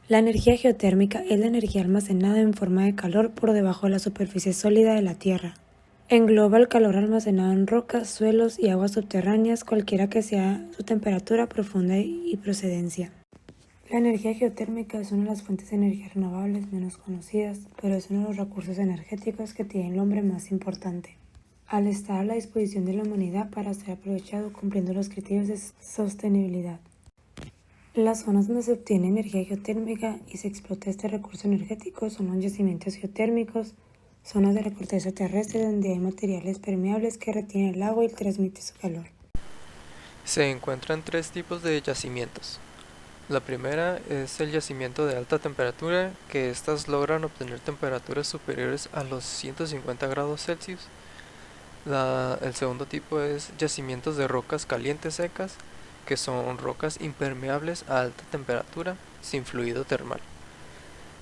La energía geotérmica es la energía almacenada en forma de calor por debajo de la superficie sólida de la Tierra. Engloba el calor almacenado en rocas, suelos y aguas subterráneas, cualquiera que sea su temperatura profunda y procedencia. La energía geotérmica es una de las fuentes de energía renovables menos conocidas, pero es uno de los recursos energéticos que tiene el hombre más importante, al estar a la disposición de la humanidad para ser aprovechado cumpliendo los criterios de sostenibilidad. Las zonas donde se obtiene energía geotérmica y se explota este recurso energético son los yacimientos geotérmicos, zonas de la corteza terrestre donde hay materiales permeables que retienen el agua y transmiten su calor. Se encuentran tres tipos de yacimientos. La primera es el yacimiento de alta temperatura, que éstas logran obtener temperaturas superiores a los 150 grados Celsius. El segundo tipo es yacimientos de rocas calientes secas, que son rocas impermeables a alta temperatura, sin fluido termal.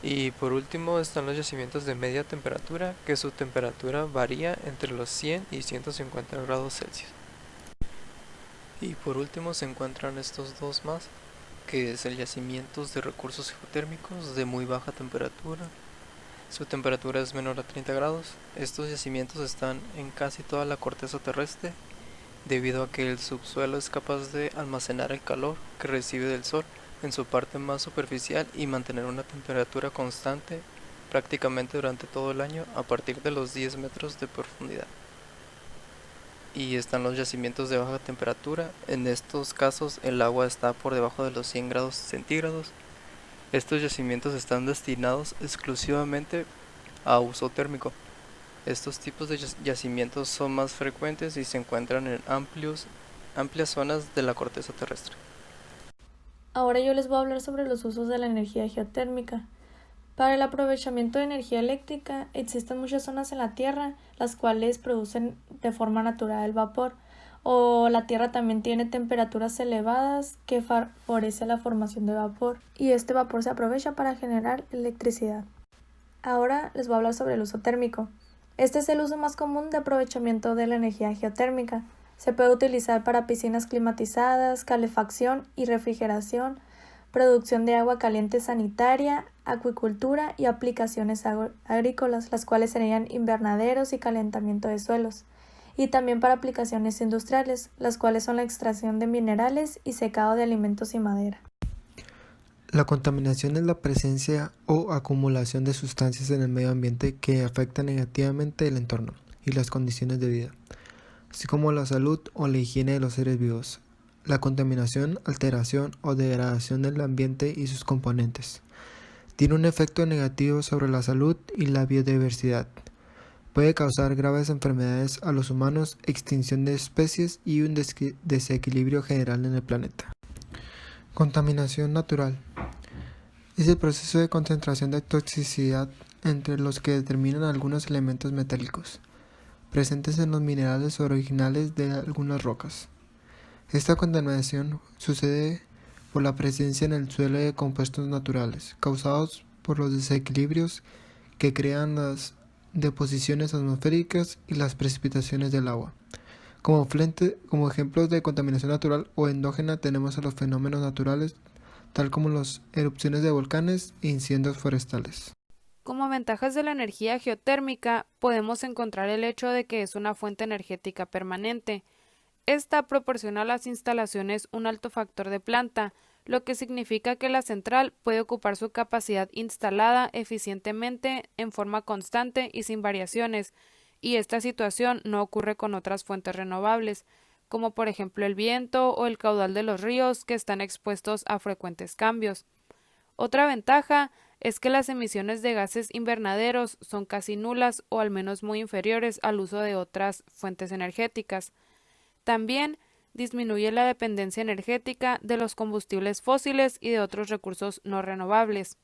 Y por último están los yacimientos de media temperatura, que su temperatura varía entre los 100 y 150 grados Celsius. Y por último se encuentran estos dos más, que es el yacimientos de recursos geotérmicos de muy baja temperatura. Su temperatura es menor a 30 grados. Estos yacimientos están en casi toda la corteza terrestre, debido a que el subsuelo es capaz de almacenar el calor que recibe del sol en su parte más superficial y mantener una temperatura constante prácticamente durante todo el año a partir de los 10 metros de profundidad. Y están los yacimientos de baja temperatura. En estos casos el agua está por debajo de los 100 grados centígrados. Estos yacimientos están destinados exclusivamente a uso térmico. Estos tipos de yacimientos son más frecuentes y se encuentran en amplias zonas de la corteza terrestre. Ahora yo les voy a hablar sobre los usos de la energía geotérmica. Para el aprovechamiento de energía eléctrica existen muchas zonas en la Tierra las cuales producen de forma natural el vapor, o la Tierra también tiene temperaturas elevadas que favorece la formación de vapor y este vapor se aprovecha para generar electricidad. Ahora les voy a hablar sobre el uso térmico. Este es el uso más común de aprovechamiento de la energía geotérmica. Se puede utilizar para piscinas climatizadas, calefacción y refrigeración, producción de agua caliente sanitaria, acuicultura y aplicaciones agrícolas, las cuales serían invernaderos y calentamiento de suelos, y también para aplicaciones industriales, las cuales son la extracción de minerales y secado de alimentos y madera. La contaminación es la presencia o acumulación de sustancias en el medio ambiente que afectan negativamente el entorno y las condiciones de vida, así como la salud o la higiene de los seres vivos. La contaminación, alteración o degradación del ambiente y sus componentes tiene un efecto negativo sobre la salud y la biodiversidad. Puede causar graves enfermedades a los humanos, extinción de especies y un desequilibrio general en el planeta. Contaminación natural es el proceso de concentración de toxicidad entre los que determinan algunos elementos metálicos presentes en los minerales originales de algunas rocas. Esta contaminación sucede por la presencia en el suelo de compuestos naturales, causados por los desequilibrios que crean las deposiciones atmosféricas y las precipitaciones del agua. Como ejemplos de contaminación natural o endógena tenemos a los fenómenos naturales, tal como las erupciones de volcanes e incendios forestales. Como ventajas de la energía geotérmica, podemos encontrar el hecho de que es una fuente energética permanente. Esta proporciona a las instalaciones un alto factor de planta, lo que significa que la central puede ocupar su capacidad instalada eficientemente, en forma constante y sin variaciones, y esta situación no ocurre con otras fuentes renovables, como por ejemplo el viento o el caudal de los ríos, que están expuestos a frecuentes cambios. Otra ventaja es que las emisiones de gases invernaderos son casi nulas o al menos muy inferiores al uso de otras fuentes energéticas. También disminuye la dependencia energética de los combustibles fósiles y de otros recursos no renovables.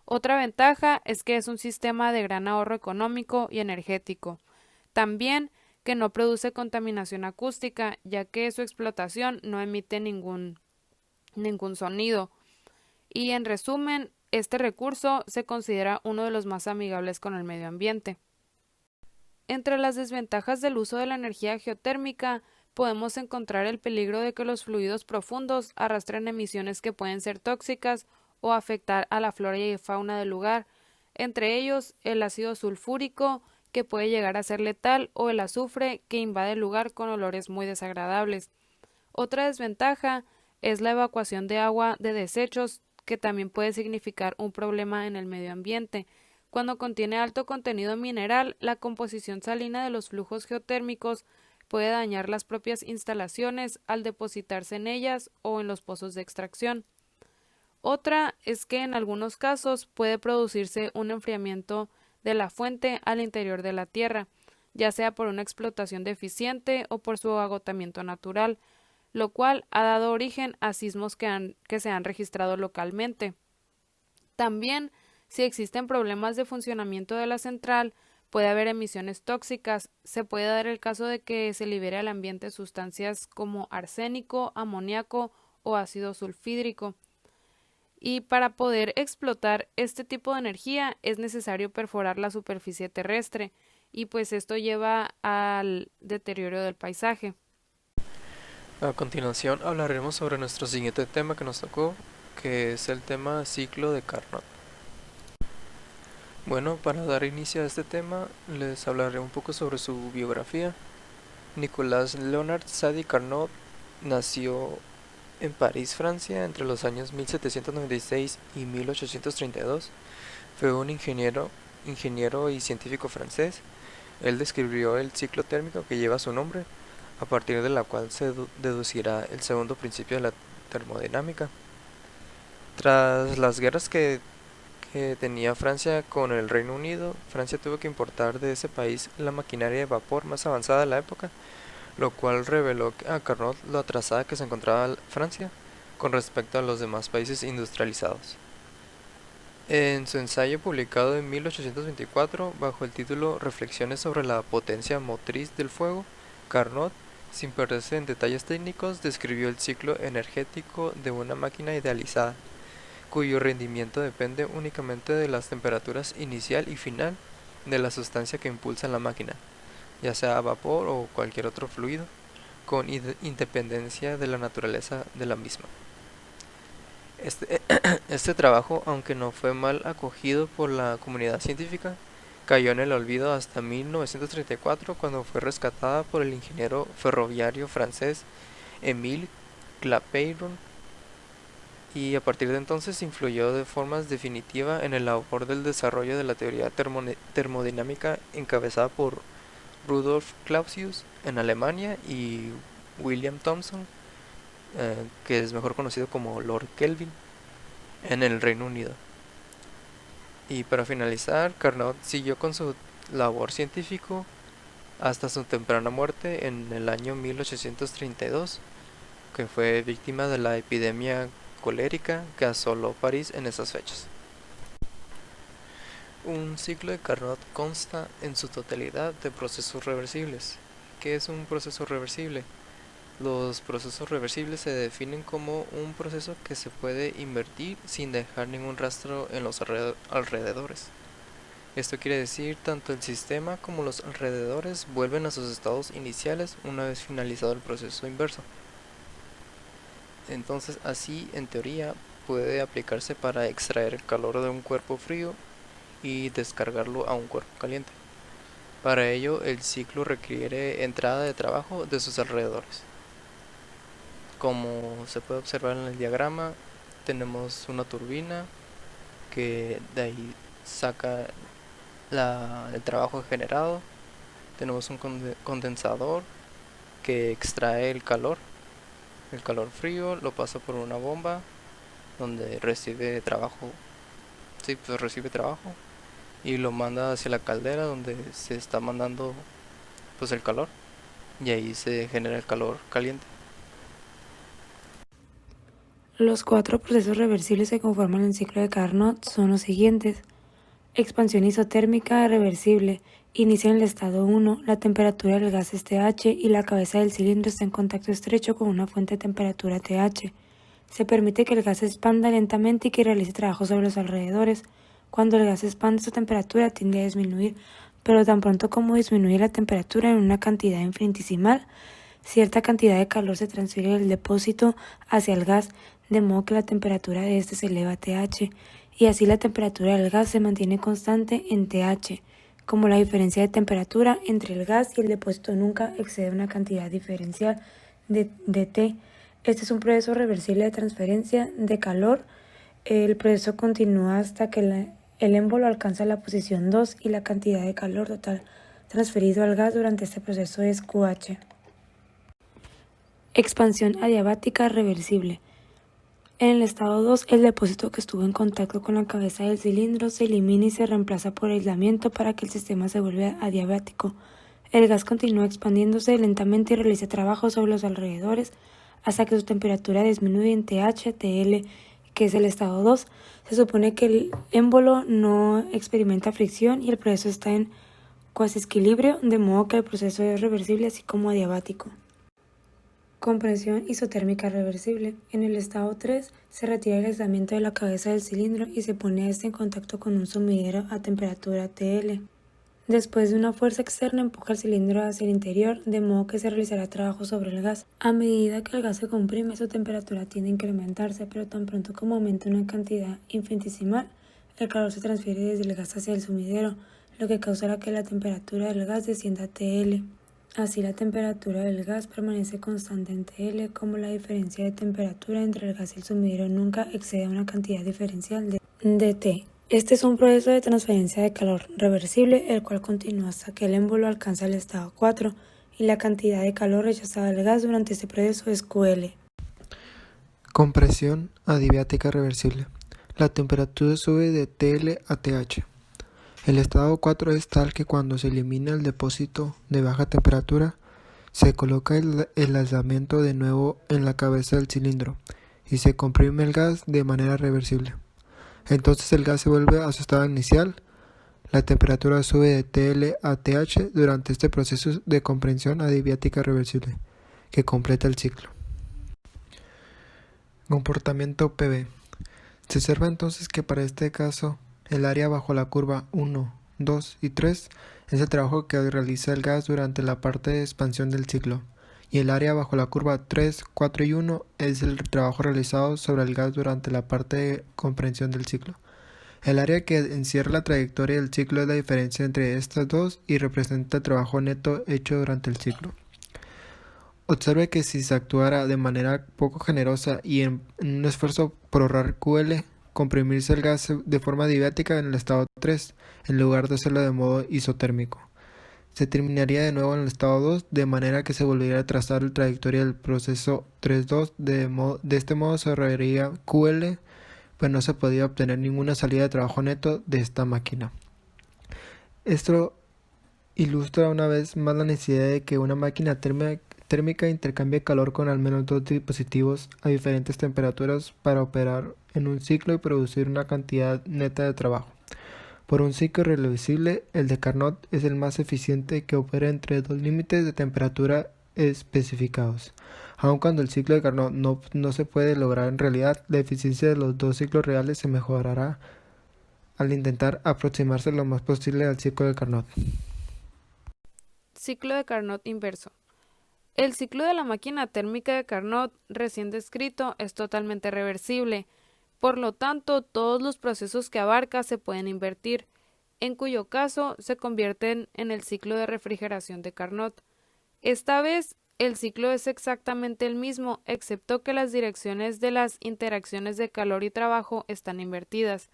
Otra ventaja es que es un sistema de gran ahorro económico y energético. También que no produce contaminación acústica, ya que su explotación no emite ningún sonido. Y en resumen, este recurso se considera uno de los más amigables con el medio ambiente. Entre las desventajas del uso de la energía geotérmica podemos encontrar el peligro de que los fluidos profundos arrastren emisiones que pueden ser tóxicas o afectar a la flora y fauna del lugar, entre ellos el ácido sulfúrico, que puede llegar a ser letal, o el azufre, que invade el lugar con olores muy desagradables. Otra desventaja es la evacuación de agua de desechos, que también puede significar un problema en el medio ambiente. Cuando contiene alto contenido mineral, la composición salina de los flujos geotérmicos puede dañar las propias instalaciones al depositarse en ellas o en los pozos de extracción. Otra es que en algunos casos puede producirse un enfriamiento de la fuente al interior de la tierra, ya sea por una explotación deficiente o por su agotamiento natural, lo cual ha dado origen a sismos que se han registrado localmente. También, si existen problemas de funcionamiento de la central, puede haber emisiones tóxicas. Se puede dar el caso de que se libere al ambiente sustancias como arsénico, amoníaco o ácido sulfídrico. Y para poder explotar este tipo de energía es necesario perforar la superficie terrestre, y pues esto lleva al deterioro del paisaje. A continuación hablaremos sobre nuestro siguiente tema que nos tocó, que es el tema ciclo de Carnot. Bueno, para dar inicio a este tema, les hablaré un poco sobre su biografía. Nicolas Leonard Sadi Carnot nació en París, Francia, entre los años 1796 y 1832. Fue un ingeniero y científico francés. Él describió el ciclo térmico que lleva su nombre, a partir de la cual se deducirá el segundo principio de la termodinámica. Tras las guerras que tenía Francia con el Reino Unido, Francia tuvo que importar de ese país la maquinaria de vapor más avanzada de la época, lo cual reveló a Carnot lo atrasada que se encontraba Francia con respecto a los demás países industrializados. En su ensayo publicado en 1824 bajo el título Reflexiones sobre la potencia motriz del fuego, Carnot, sin perderse en detalles técnicos, describió el ciclo energético de una máquina idealizada, cuyo rendimiento depende únicamente de las temperaturas inicial y final de la sustancia que impulsa la máquina, ya sea vapor o cualquier otro fluido, con independencia de la naturaleza de la misma. Este trabajo, aunque no fue mal acogido por la comunidad científica, cayó en el olvido hasta 1934, cuando fue rescatada por el ingeniero ferroviario francés Émile Clapeyron, y a partir de entonces influyó de forma definitiva en el labor del desarrollo de la teoría termodinámica encabezada por Rudolf Clausius en Alemania y William Thomson, que es mejor conocido como Lord Kelvin, en el Reino Unido. Y para finalizar, Carnot siguió con su labor científico hasta su temprana muerte en el año 1832, que fue víctima de la epidemia colérica que asoló París en esas fechas. Un ciclo de Carnot consta en su totalidad de procesos reversibles. ¿Qué es un proceso reversible? Los procesos reversibles se definen como un proceso que se puede invertir sin dejar ningún rastro en los alrededores. Esto quiere decir tanto el sistema como los alrededores vuelven a sus estados iniciales una vez finalizado el proceso inverso. Entonces, así, en teoría, puede aplicarse para extraer el calor de un cuerpo frío y descargarlo a un cuerpo caliente. Para ello, el ciclo requiere entrada de trabajo de sus alrededores. Como se puede observar en el diagrama, tenemos una turbina que de ahí saca el trabajo generado. Tenemos un condensador que extrae el calor frío, lo pasa por una bomba donde recibe trabajo, y lo manda hacia la caldera donde se está mandando pues el calor, y ahí se genera el calor caliente. Los 4 procesos reversibles que conforman el ciclo de Carnot son los siguientes. Expansión isotérmica reversible. Inicia en el estado 1, la temperatura del gas es TH y la cabeza del cilindro está en contacto estrecho con una fuente de temperatura TH. Se permite que el gas se expanda lentamente y que realice trabajo sobre los alrededores. Cuando el gas expande, su temperatura tiende a disminuir, pero tan pronto como disminuye la temperatura en una cantidad infinitesimal, cierta cantidad de calor se transfiere del depósito hacia el gas, de modo que la temperatura de este se eleva a TH, y así la temperatura del gas se mantiene constante en TH, como la diferencia de temperatura entre el gas y el depósito nunca excede una cantidad diferencial de T. Este es un proceso reversible de transferencia de calor. El proceso continúa hasta que el émbolo alcanza la posición 2 y la cantidad de calor total transferido al gas durante este proceso es QH. Expansión adiabática reversible. En el estado 2, el depósito que estuvo en contacto con la cabeza del cilindro se elimina y se reemplaza por aislamiento para que el sistema se vuelva adiabático. El gas continúa expandiéndose lentamente y realiza trabajo sobre los alrededores hasta que su temperatura disminuye en TH, TL, que es el estado 2. Se supone que el émbolo no experimenta fricción y el proceso está en cuasi equilibrio, de modo que el proceso es reversible así como adiabático. Compresión isotérmica reversible. En el estado 3 se retira el aislamiento de la cabeza del cilindro y se pone este en contacto con un sumidero a temperatura TL. Después de una fuerza externa empuja el cilindro hacia el interior, de modo que se realizará trabajo sobre el gas. A medida que el gas se comprime, su temperatura tiende a incrementarse, pero tan pronto como aumenta una cantidad infinitesimal, el calor se transfiere desde el gas hacia el sumidero, lo que causará que la temperatura del gas descienda a TL. Así la temperatura del gas permanece constante en TL, como la diferencia de temperatura entre el gas y el sumidero nunca excede una cantidad diferencial de T. Este es un proceso de transferencia de calor reversible, el cual continúa hasta que el émbolo alcanza el estado 4 y la cantidad de calor rechazada del gas durante este proceso es QL. Compresión adiabática reversible. La temperatura sube de TL a TH. El estado 4 es tal que cuando se elimina el depósito de baja temperatura, se coloca el aislamiento de nuevo en la cabeza del cilindro y se comprime el gas de manera reversible. Entonces el gas se vuelve a su estado inicial. La temperatura sube de TL a TH durante este proceso de compresión adiabática reversible, que completa el ciclo. Comportamiento PV. Se observa entonces que para este caso, el área bajo la curva 1, 2 y 3 es el trabajo que realiza el gas durante la parte de expansión del ciclo, y el área bajo la curva 3, 4 y 1 es el trabajo realizado sobre el gas durante la parte de compresión del ciclo. El área que encierra la trayectoria del ciclo es la diferencia entre estas dos y representa el trabajo neto hecho durante el ciclo. Observe que si se actuara de manera poco generosa y en un esfuerzo por ahorrar QL, comprimirse el gas de forma adiabática en el estado 3, en lugar de hacerlo de modo isotérmico. Se terminaría de nuevo en el estado 2, de manera que se volvería a trazar la trayectoria del proceso 3-2, de este modo se ahorraría QL, pues no se podía obtener ninguna salida de trabajo neto de esta máquina. Esto ilustra una vez más la necesidad de que una máquina térmica intercambie calor con al menos dos dispositivos a diferentes temperaturas para operar en un ciclo y producir una cantidad neta de trabajo. Por un ciclo reversible, el de Carnot es el más eficiente, que opera entre dos límites de temperatura especificados. Aun cuando el ciclo de Carnot no se puede lograr en realidad, la eficiencia de los dos ciclos reales se mejorará al intentar aproximarse lo más posible al ciclo de Carnot. Ciclo de Carnot inverso. El ciclo de la máquina térmica de Carnot recién descrito es totalmente reversible. Por lo tanto, todos los procesos que abarca se pueden invertir, en cuyo caso se convierten en el ciclo de refrigeración de Carnot. Esta vez, el ciclo es exactamente el mismo, excepto que las direcciones de las interacciones de calor y trabajo están invertidas.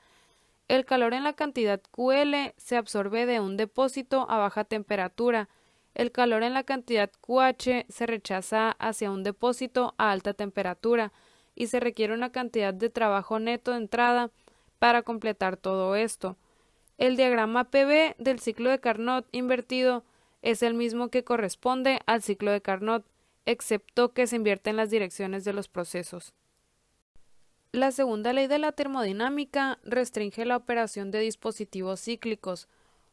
El calor en la cantidad QL se absorbe de un depósito a baja temperatura. El calor en la cantidad QH se rechaza hacia un depósito a alta temperatura, y se requiere una cantidad de trabajo neto de entrada para completar todo esto. El diagrama PV del ciclo de Carnot invertido es el mismo que corresponde al ciclo de Carnot, excepto que se invierten las direcciones de los procesos. La segunda ley de la termodinámica restringe la operación de dispositivos cíclicos.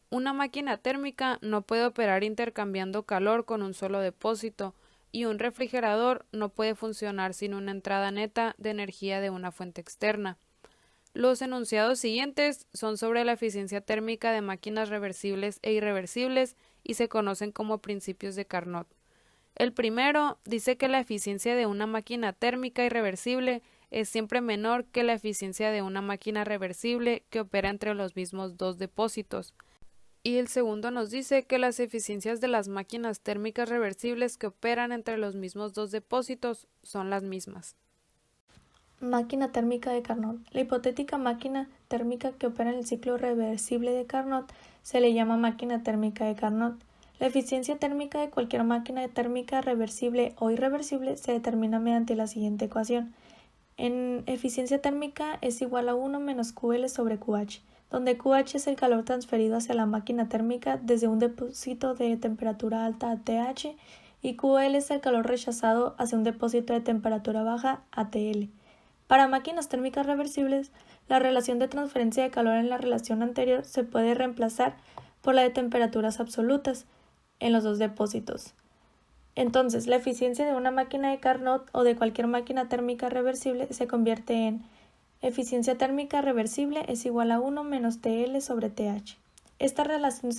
Una máquina térmica no puede operar intercambiando calor con un solo depósito, y un refrigerador no puede funcionar sin una entrada neta de energía de una fuente externa. Los enunciados siguientes son sobre la eficiencia térmica de máquinas reversibles e irreversibles y se conocen como principios de Carnot. El primero dice que la eficiencia de una máquina térmica irreversible es siempre menor que la eficiencia de una máquina reversible que opera entre los mismos dos depósitos. Y el segundo nos dice que las eficiencias de las máquinas térmicas reversibles que operan entre los mismos dos depósitos son las mismas. Máquina térmica de Carnot. La hipotética máquina térmica que opera en el ciclo reversible de Carnot se le llama máquina térmica de Carnot. La eficiencia térmica de cualquier máquina térmica reversible o irreversible se determina mediante la siguiente ecuación. En eficiencia térmica es igual a 1 menos QL sobre QH, donde QH es el calor transferido hacia la máquina térmica desde un depósito de temperatura alta a TH y QL es el calor rechazado hacia un depósito de temperatura baja a TL. Para máquinas térmicas reversibles, la relación de transferencia de calor en la relación anterior se puede reemplazar por la de temperaturas absolutas en los dos depósitos. Entonces, la eficiencia de una máquina de Carnot o de cualquier máquina térmica reversible se convierte en eficiencia térmica reversible es igual a 1 menos TL sobre TH. Esta relación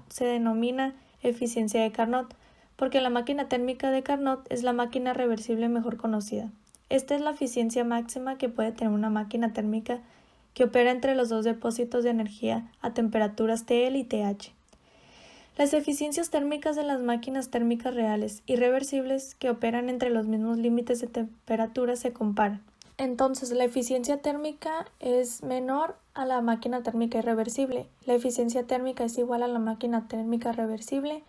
se denomina eficiencia de Carnot porque la máquina térmica de Carnot es la máquina reversible mejor conocida. Esta es la eficiencia máxima que puede tener una máquina térmica que opera entre los dos depósitos de energía a temperaturas TL y TH. Las eficiencias térmicas de las máquinas térmicas reales y reversibles que operan entre los mismos límites de temperatura se comparan. Entonces, la eficiencia térmica es menor a la máquina térmica irreversible. La eficiencia térmica es igual a la máquina térmica reversible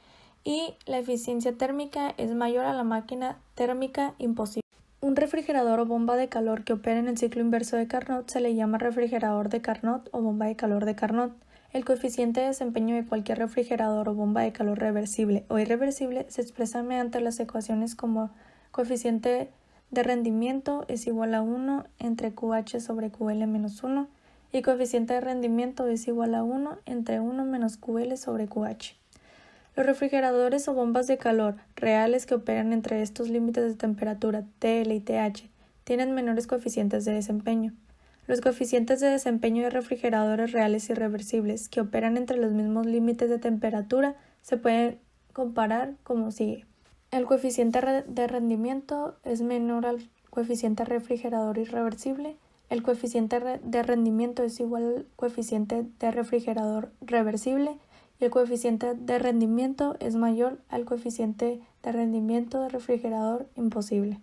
y la eficiencia térmica es mayor a la máquina térmica imposible. Un refrigerador o bomba de calor que opera en el ciclo inverso de Carnot se le llama refrigerador de Carnot o bomba de calor de Carnot. El coeficiente de desempeño de cualquier refrigerador o bomba de calor reversible o irreversible se expresa mediante las ecuaciones como coeficiente de rendimiento es igual a 1 entre QH sobre QL menos 1 y coeficiente de rendimiento es igual a 1 entre 1 menos QL sobre QH. Los refrigeradores o bombas de calor reales que operan entre estos límites de temperatura TL y TH tienen menores coeficientes de desempeño. Los coeficientes de desempeño de refrigeradores reales y reversibles que operan entre los mismos límites de temperatura se pueden comparar como sigue. El coeficiente de rendimiento es menor al coeficiente refrigerador irreversible. El coeficiente de rendimiento es igual al coeficiente de refrigerador reversible. Y el coeficiente de rendimiento es mayor al coeficiente de rendimiento de refrigerador imposible.